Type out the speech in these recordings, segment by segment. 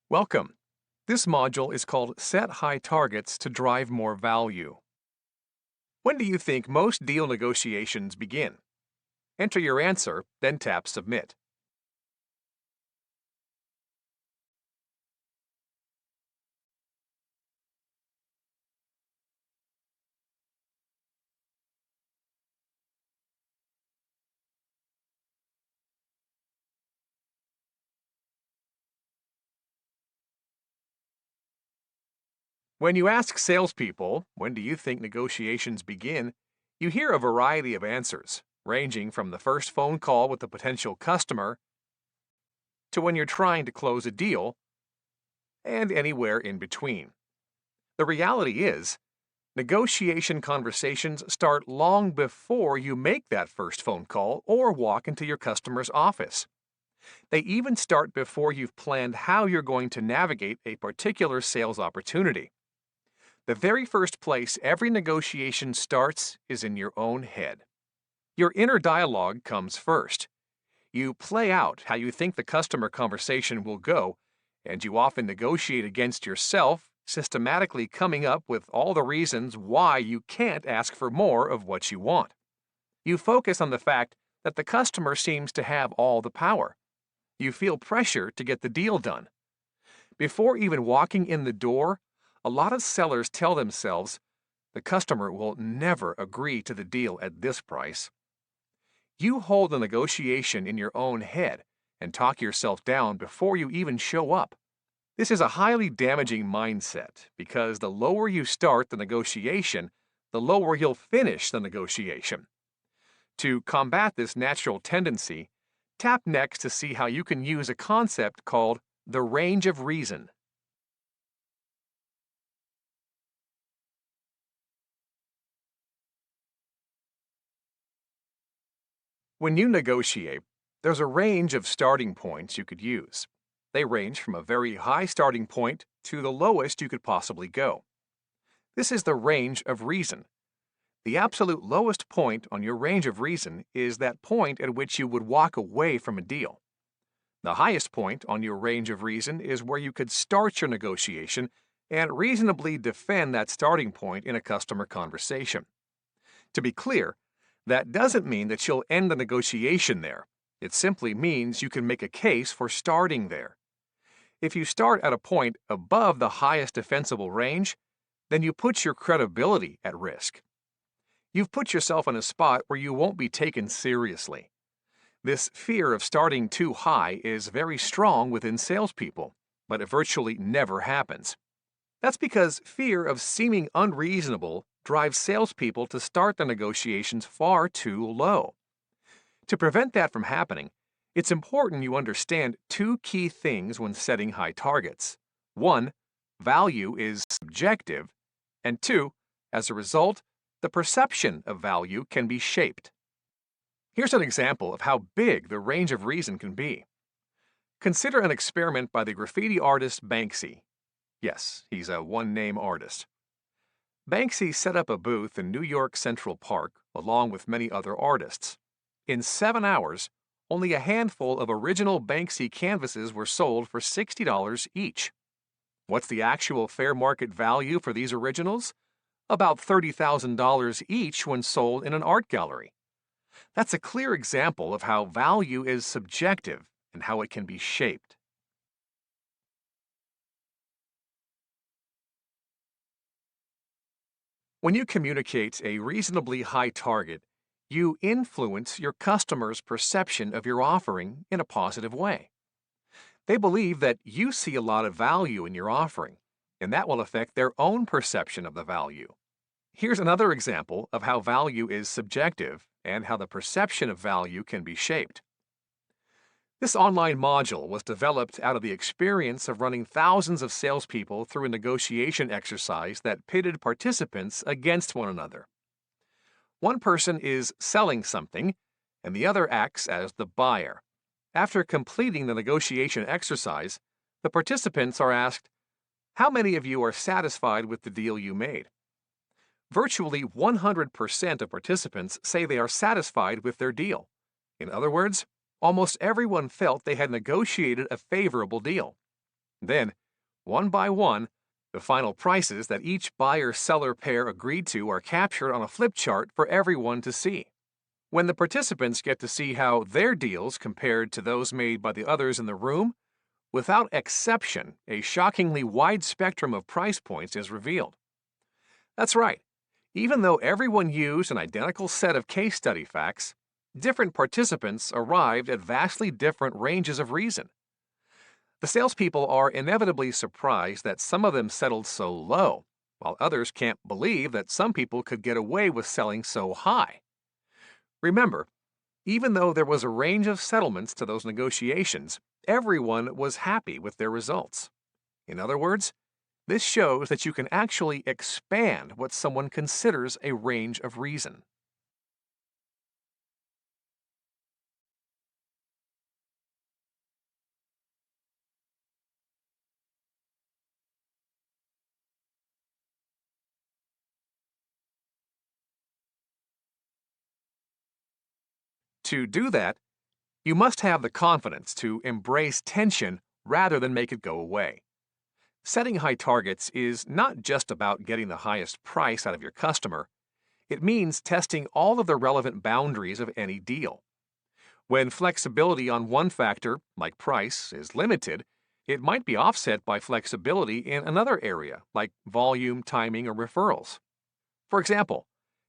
Welcome. This module is called Set High Targets to Drive More Value. When do you think most deal negotiations begin? Enter your answer, then tap Submit. When you ask salespeople, when do you think negotiations begin, you hear a variety of answers, ranging from the first phone call with a potential customer to when you're trying to close a deal, and anywhere in between. The reality is, negotiation conversations start long before you make that first phone call or walk into your customer's office. They even start before you've planned how you're going to navigate a particular sales opportunity. The very first place every negotiation starts is in your own head. Your inner dialogue comes first. You play out how you think the customer conversation will go, and you often negotiate against yourself, systematically coming up with all the reasons why you can't ask for more of what you want. You focus on the fact that the customer seems to have all the power. You feel pressure to get the deal done. Before even walking in the door, a lot of sellers tell themselves, the customer will never agree to the deal at this price. You hold the negotiation in your own head and talk yourself down before you even show up. This is a highly damaging mindset because the lower you start the negotiation, the lower you'll finish the negotiation. To combat this natural tendency, tap next to see how you can use a concept called the range of reason. When you negotiate, there's a range of starting points you could use. They range from a very high starting point to the lowest you could possibly go. This is the range of reason. The absolute lowest point on your range of reason is that point at which you would walk away from a deal. The highest point on your range of reason is where you could start your negotiation and reasonably defend that starting point in a customer conversation. To be clear, that doesn't mean that you'll end the negotiation there. It simply means you can make a case for starting there. If you start at a point above the highest defensible range, then you put your credibility at risk. You've put yourself in a spot where you won't be taken seriously. This fear of starting too high is very strong within salespeople, but it virtually never happens. That's because fear of seeming unreasonable drives salespeople to start the negotiations far too low. To prevent that from happening, it's important you understand two key things when setting high targets. One, value is subjective, and two, as a result, the perception of value can be shaped. Here's an example of how big the range of reason can be. Consider an experiment by the graffiti artist Banksy. Yes, he's a one-name artist. Banksy set up a booth in New York Central Park along with many other artists. In 7 hours, only a handful of original Banksy canvases were sold for $60 each. What's the actual fair market value for these originals? About $30,000 each when sold in an art gallery. That's a clear example of how value is subjective and how it can be shaped. When you communicate a reasonably high target, you influence your customer's perception of your offering in a positive way. They believe that you see a lot of value in your offering, and that will affect their own perception of the value. Here's another example of how value is subjective and how the perception of value can be shaped. This online module was developed out of the experience of running thousands of salespeople through a negotiation exercise that pitted participants against one another. One person is selling something, and the other acts as the buyer. After completing the negotiation exercise, the participants are asked, "How many of you are satisfied with the deal you made?" Virtually 100% of participants say they are satisfied with their deal. In other words, almost everyone felt they had negotiated a favorable deal. Then, one by one, the final prices that each buyer-seller pair agreed to are captured on a flip chart for everyone to see. When the participants get to see how their deals compared to those made by the others in the room, without exception, a shockingly wide spectrum of price points is revealed. That's right. Even though everyone used an identical set of case study facts, different participants arrived at vastly different ranges of reason. The salespeople are inevitably surprised that some of them settled so low, while others can't believe that some people could get away with selling so high. Remember, even though there was a range of settlements to those negotiations, everyone was happy with their results. In other words, this shows that you can actually expand what someone considers a range of reason. To do that, you must have the confidence to embrace tension rather than make it go away. Setting high targets is not just about getting the highest price out of your customer, it means testing all of the relevant boundaries of any deal. When flexibility on one factor, like price, is limited, it might be offset by flexibility in another area, like volume, timing, or referrals. For example,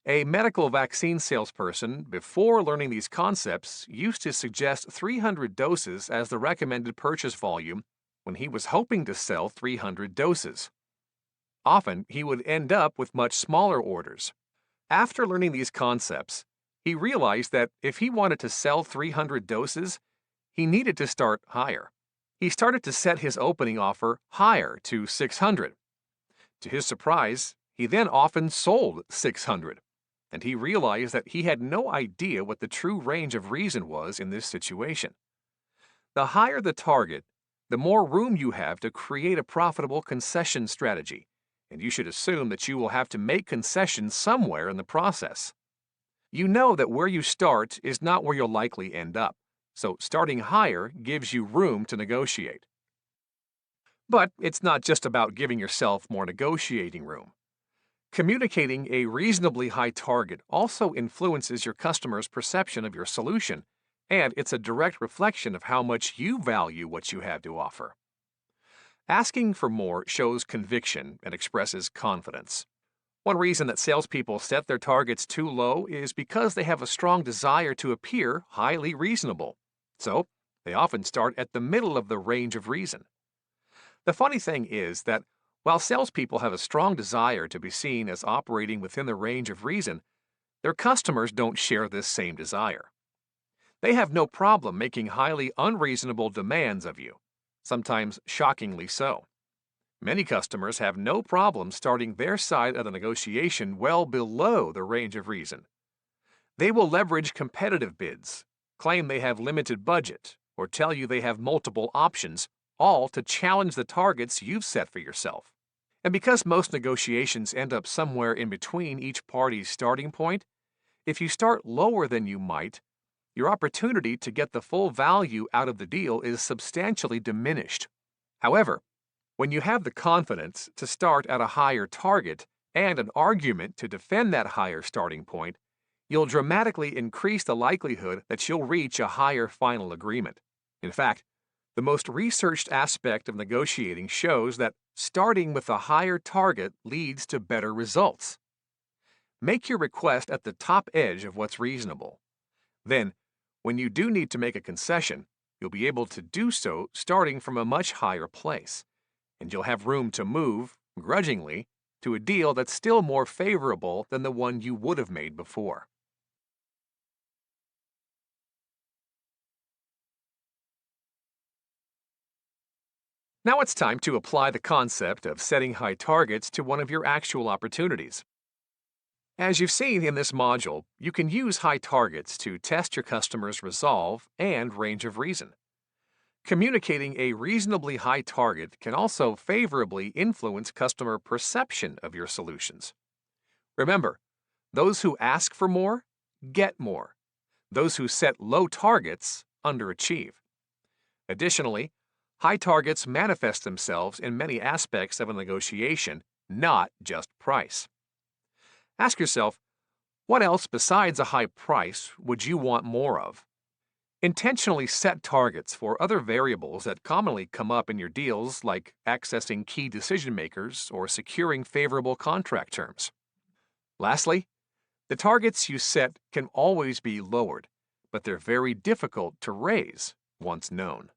a medical vaccine salesperson, before learning these concepts, used to suggest 300 doses as the recommended purchase volume when he was hoping to sell 300 doses. Often, he would end up with much smaller orders. After learning these concepts, he realized that if he wanted to sell 300 doses, he needed to start higher. He started to set his opening offer higher to 600. To his surprise, he then often sold 600, and he realized that he had no idea what the true range of reason was in this situation. The higher the target, the more room you have to create a profitable concession strategy, and you should assume that you will have to make concessions somewhere in the process. You know that where you start is not where you'll likely end up, so starting higher gives you room to negotiate. But it's not just about giving yourself more negotiating room. Communicating a reasonably high target also influences your customer's perception of your solution, and it's a direct reflection of how much you value what you have to offer. Asking for more shows conviction and expresses confidence. One reason that salespeople set their targets too low is because they have a strong desire to appear highly reasonable. So, they often start at the middle of the range of reason. The funny thing is that while salespeople have a strong desire to be seen as operating within the range of reason, their customers don't share this same desire. They have no problem making highly unreasonable demands of you, sometimes shockingly so. Many customers have no problem starting their side of the negotiation well below the range of reason. They will leverage competitive bids, claim they have limited budget, or tell you they have multiple options, all to challenge the targets you've set for yourself. And because most negotiations end up somewhere in between each party's starting point, if you start lower than you might, your opportunity to get the full value out of the deal is substantially diminished. However, when you have the confidence to start at a higher target and an argument to defend that higher starting point, you'll dramatically increase the likelihood that you'll reach a higher final agreement. In fact, the most researched aspect of negotiating shows that starting with a higher target leads to better results. Make your request at the top edge of what's reasonable. Then, when you do need to make a concession, you'll be able to do so starting from a much higher place, and you'll have room to move, grudgingly, to a deal that's still more favorable than the one you would have made before. Now it's time to apply the concept of setting high targets to one of your actual opportunities. As you've seen in this module, you can use high targets to test your customer's resolve and range of reason. Communicating a reasonably high target can also favorably influence customer perception of your solutions. Remember, those who ask for more get more. Those who set low targets underachieve. Additionally, High targets manifest themselves in many aspects of a negotiation, not just price. Ask yourself, what else besides a high price would you want more of? Intentionally set targets for other variables that commonly come up in your deals, like accessing key decision makers or securing favorable contract terms. Lastly, the targets you set can always be lowered, but they're very difficult to raise once known.